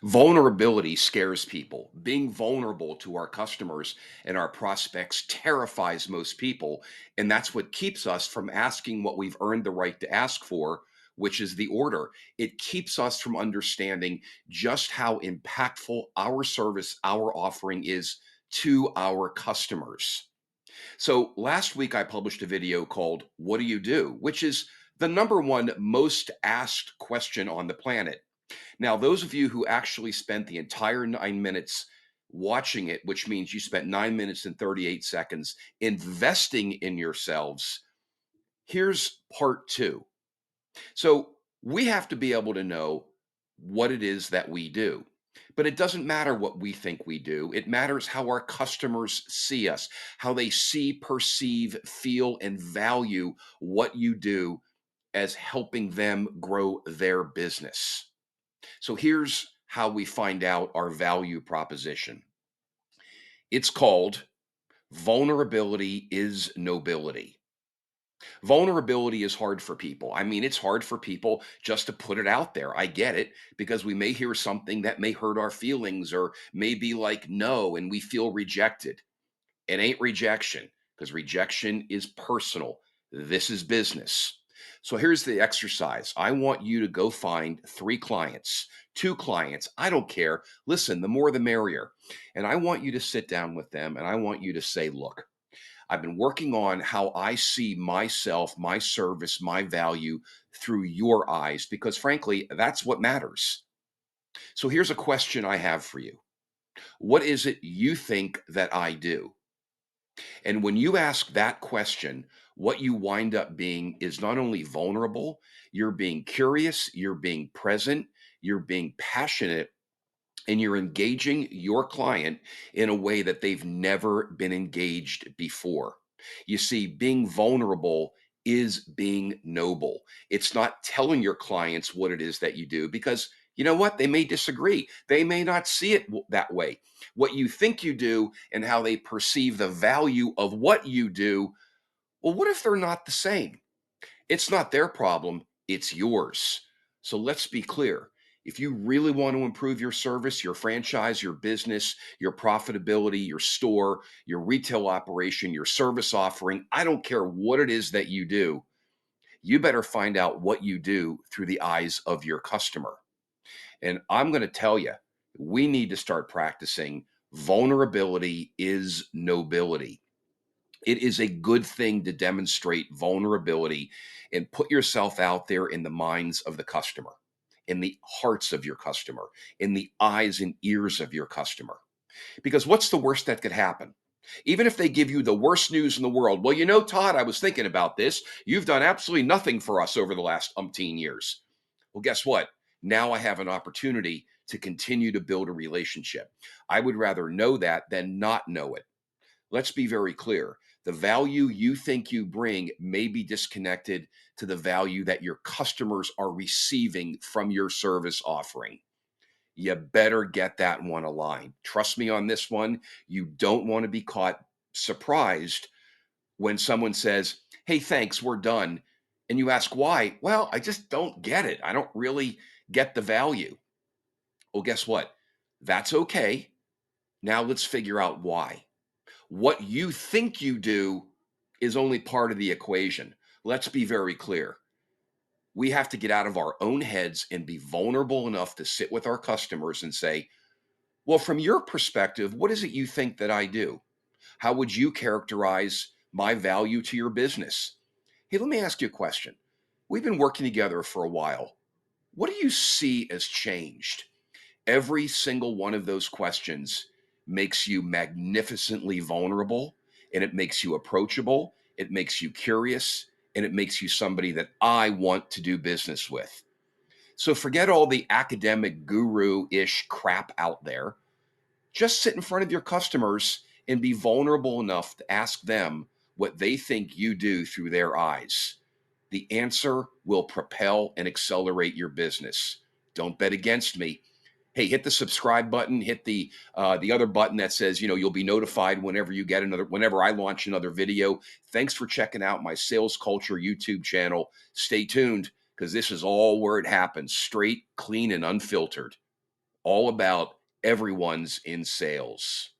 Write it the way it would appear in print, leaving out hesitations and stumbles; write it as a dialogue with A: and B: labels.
A: Vulnerability scares people. Being vulnerable to our customers and our prospects terrifies most people. And that's what keeps us from asking what we've earned the right to ask for, which is the order. It keeps us from understanding just how impactful our service, our offering is to our customers. So last week, I published a video called What Do You Do? Which is the number one most asked question on the planet. Now, those of you who actually spent the entire 9 minutes watching it, which means you spent 9 minutes and 38 seconds investing in yourselves, here's part two. So, we have to be able to know what it is that we do. But it doesn't matter what we think we do. It matters how our customers see us, how they see, perceive, feel, and value what you do as helping them grow their business. So here's how we find out our value proposition. It's called vulnerability is nobility. Vulnerability is hard for people. I mean, it's hard for people just to put it out there. I get it because we may hear something that may hurt our feelings or may be like no, and we feel rejected. It ain't rejection because rejection is personal. This is business. So here's the exercise. I want you to go find three clients, two clients. I don't care. Listen, the more the merrier. And I want you to sit down with them and I want you to say, look, I've been working on how I see myself, my service, my value through your eyes, because frankly, that's what matters. So here's a question I have for you. What is it you think that I do? And when you ask that question, what you wind up being is not only vulnerable, you're being curious, you're being present, you're being passionate, and you're engaging your client in a way that they've never been engaged before. You see, being vulnerable is being noble. It's not telling your clients what it is that you do because you know what? They may disagree. They may not see it that way. What you think you do and how they perceive the value of what you do. Well, what if they're not the same? It's not their problem, it's yours. So let's be clear. If you really want to improve your service, your franchise, your business, your profitability, your store, your retail operation, your service offering, I don't care what it is that you do, you better find out what you do through the eyes of your customer. And I'm going to tell you, we need to start practicing vulnerability is nobility. It is a good thing to demonstrate vulnerability and put yourself out there in the minds of the customer, in the hearts of your customer, in the eyes and ears of your customer. Because what's the worst that could happen? Even if they give you the worst news in the world, well, you know, Todd, I was thinking about this. You've done absolutely nothing for us over the last umpteen years. Well, guess what? Now I have an opportunity to continue to build a relationship. I would rather know that than not know it. Let's be very clear. The value you think you bring may be disconnected to the value that your customers are receiving from your service offering. You better get that one aligned. Trust me on this one. You don't want to be caught surprised when someone says, "Hey, thanks, we're done." And you ask why. Well, I just don't get it. I don't really get the value. Well, guess what? That's okay. Now let's figure out why. What you think you do is only part of the equation. Let's be very clear. We have to get out of our own heads and be vulnerable enough to sit with our customers and say, well, from your perspective, what is it you think that I do? How would you characterize my value to your business? Hey, let me ask you a question. We've been working together for a while. What do you see as changed? Every single one of those questions makes you magnificently vulnerable and it makes you approachable. It makes you curious and it makes you somebody that I want to do business with. So forget all the academic guru ish crap out there. Just sit in front of your customers and be vulnerable enough to ask them what they think you do through their eyes. The answer will propel and accelerate your business. Don't bet against me. Hey, hit the subscribe button, hit the other button that says, you'll be notified whenever I launch another video. Thanks for checking out my Sales Culture YouTube channel. Stay tuned because this is all where it happens, straight, clean, and unfiltered. all about everyone's in sales.